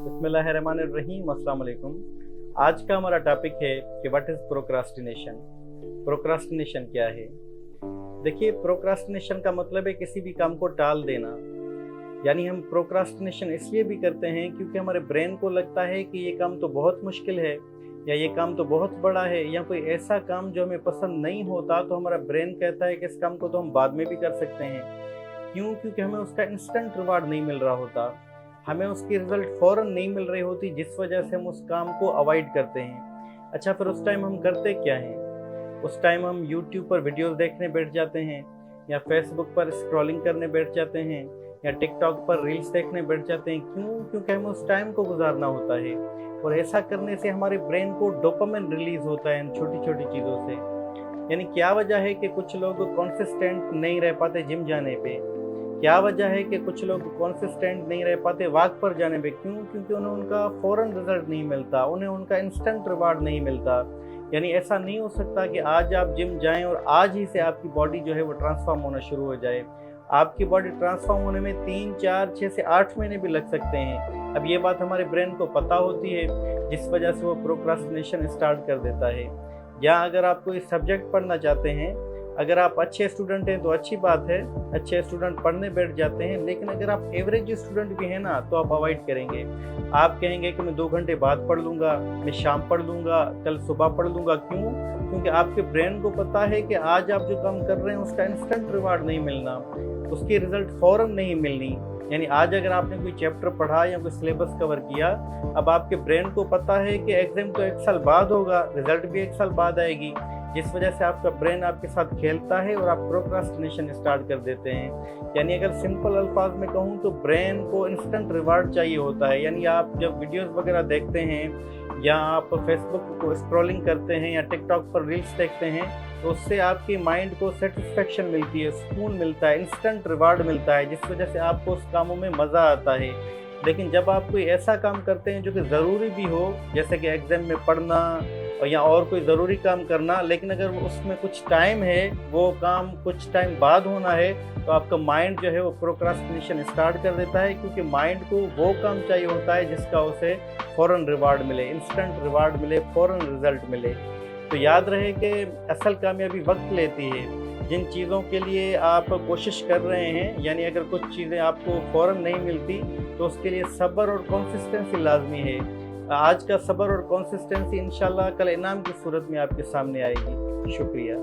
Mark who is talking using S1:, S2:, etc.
S1: बिस्मिल्लाहिर्रहमानिर्रहीम, अस्सलाम वालेकुम। आज का हमारा टॉपिक है कि व्हाट इज़ प्रोक्रास्टिनेशन। प्रोक्रास्टिनेशन क्या है? देखिए, प्रोक्रास्टिनेशन का मतलब है किसी भी काम को टाल देना। यानी हम प्रोक्रास्टिनेशन इसलिए भी करते हैं क्योंकि हमारे ब्रेन को लगता है कि ये काम तो बहुत मुश्किल है, या ये काम तो बहुत बड़ा है, या कोई ऐसा काम जो हमें पसंद नहीं होता, तो हमारा ब्रेन कहता है कि इस काम को तो हम बाद में भी कर सकते हैं। क्यों? क्योंकि हमें उसका इंस्टेंट रिवार्ड नहीं मिल रहा होता, हमें उसकी रिजल्ट फ़ौरन नहीं मिल रही होती, जिस वजह से हम उस काम को अवॉइड करते हैं। अच्छा, फिर उस टाइम हम करते क्या हैं? उस टाइम हम यूट्यूब पर वीडियोस देखने बैठ जाते हैं, या फेसबुक पर स्क्रॉलिंग करने बैठ जाते हैं, या टिकटॉक पर रील्स देखने बैठ जाते हैं। क्यों? क्योंकि हमें उस टाइम को गुजारना होता है, और ऐसा करने से हमारे ब्रेन को डोपामिन रिलीज होता है इन छोटी छोटी चीज़ों से। यानी क्या वजह है कि कुछ लोग कंसिस्टेंट नहीं रह पाते जिम जाने पे? क्या वजह है कि कुछ लोग कंसिस्टेंट नहीं रह पाते वॉक पर जाने पे? क्यों? क्योंकि उन्हें उनका फ़ौरन रिजल्ट नहीं मिलता, उन्हें उनका इंस्टेंट रिवार्ड नहीं मिलता। यानी ऐसा नहीं हो सकता कि आज आप जिम जाएं और आज ही से आपकी बॉडी जो है वो ट्रांसफॉर्म होना शुरू हो जाए। आपकी बॉडी ट्रांसफॉर्म होने में 3, 4, 6 से 8 महीने भी लग सकते हैं। अब ये बात हमारे ब्रेन को पता होती है, जिस वजह से वो प्रोक्रास्टिनेशन स्टार्ट कर देता है। या अगर आप कोई सब्जेक्ट पढ़ना चाहते हैं, अगर आप अच्छे स्टूडेंट हैं तो अच्छी बात है, अच्छे स्टूडेंट पढ़ने बैठ जाते हैं। लेकिन अगर आप एवरेज स्टूडेंट भी हैं ना, तो आप अवॉइड करेंगे। आप कहेंगे कि मैं 2 घंटे बाद पढ़ लूँगा, मैं शाम पढ़ लूँगा, कल सुबह पढ़ लूँगा। क्यों? क्योंकि आपके ब्रेन को पता है कि आज आप जो काम कर रहे हैं उसका इंस्टेंट रिवार्ड नहीं मिलना, उसकी रिजल्ट फ़ौरन नहीं मिलनी। यानी आज अगर आपने कोई चैप्टर पढ़ा या कोई सिलेबस कवर किया, अब आपके ब्रेन को पता है कि एग्ज़ाम तो 1 साल बाद होगा, रिजल्ट भी 1 साल बाद आएगी, जिस वजह से आपका ब्रेन आपके साथ खेलता है और आप प्रोक्रास्टिनेशन स्टार्ट कर देते हैं। यानी अगर सिंपल अल्फाज में कहूँ तो ब्रेन को इंस्टेंट रिवार्ड चाहिए होता है। यानी आप जब वीडियोस वगैरह देखते हैं, या आप फेसबुक को स्क्रॉलिंग करते हैं, या टिकटॉक पर रील्स देखते हैं, तो उससे आपकी माइंड को सेटिस्फेक्शन मिलती है, सुकून मिलता है, इंस्टेंट रिवार्ड मिलता है, जिस वजह से आपको उस कामों में मज़ा आता है। लेकिन जब आप कोई ऐसा काम करते हैं जो कि ज़रूरी भी हो, जैसे कि एग्ज़ाम में पढ़ना या और कोई ज़रूरी काम करना, लेकिन अगर उसमें कुछ टाइम है, वो काम कुछ टाइम बाद होना है, तो आपका माइंड जो है वो प्रोक्रास्टिनेशन स्टार्ट कर देता है। क्योंकि माइंड को वो काम चाहिए होता है जिसका उसे फ़ौरन रिवार्ड मिले, इंस्टेंट रिवार्ड मिले, फ़ौरन रिज़ल्ट मिले। तो याद रहे कि असल कामयाबी वक्त लेती है। जिन चीज़ों के लिए आप कोशिश कर रहे हैं, यानी अगर कुछ चीज़ें आपको फ़ौरन नहीं मिलती, तो उसके लिए सब्र और कंसिस्टेंसी लाजमी है। आज का सब्र और कंसिस्टेंसी इंशाल्लाह कल इनाम की सूरत में आपके सामने आएगी। शुक्रिया।